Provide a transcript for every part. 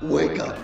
Wake up!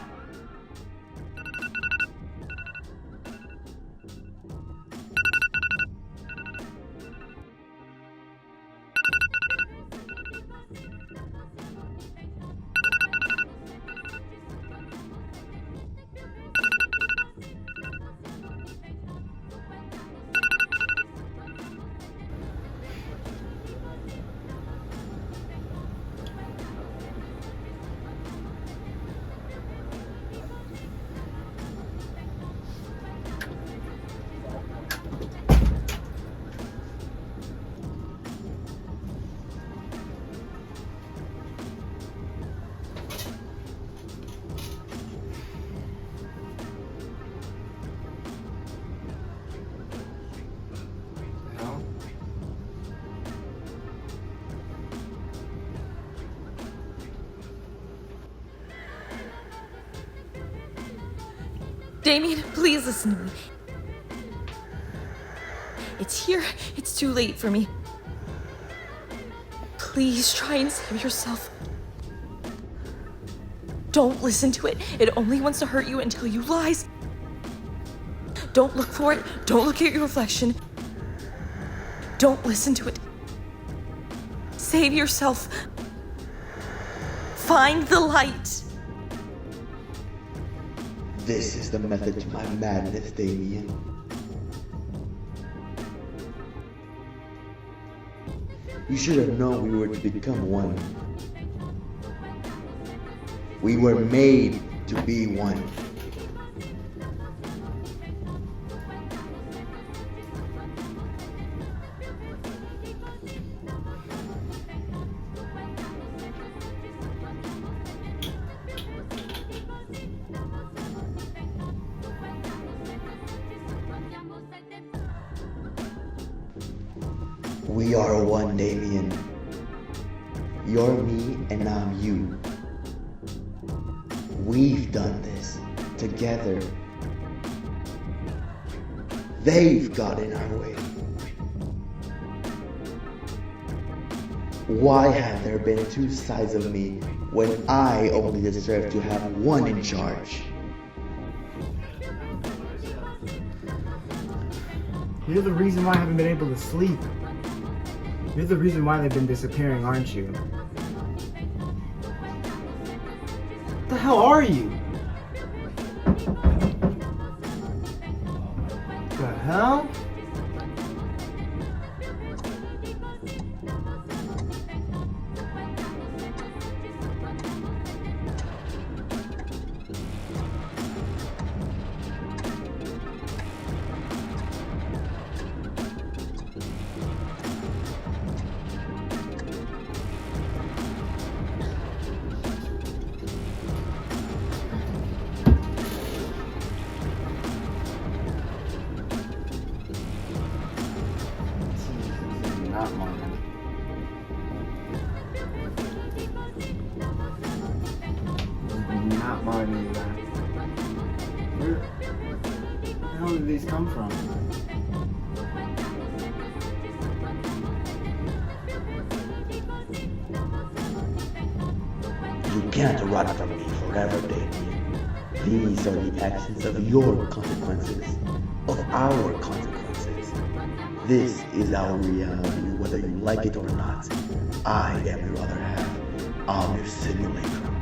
Damian, please listen to me. It's here. It's too late for me. Please try and save yourself. Don't listen to it. It only wants to hurt you and tell you lies. Don't look for it. Don't look at your reflection. Don't listen to it. Save yourself. Find the light. This is the method to my madness, Damian. You should have known we were to become one. We were made to be one. We are one, Damian. You're me and I'm you. We've done this together. They've got in our way. Why have there been two sides of me when I only deserve to have one in charge? You're the reason why I haven't been able to sleep. You're the reason why they've been disappearing, aren't you? What the hell are you? The hell? Not mine. Not mine either. Where the hell did these come from? You can't run from me forever, Damian. These are the actions of your consequences, of our consequences. This is our reality, whether you like it or not. I am your other half. I'm your simulacrum.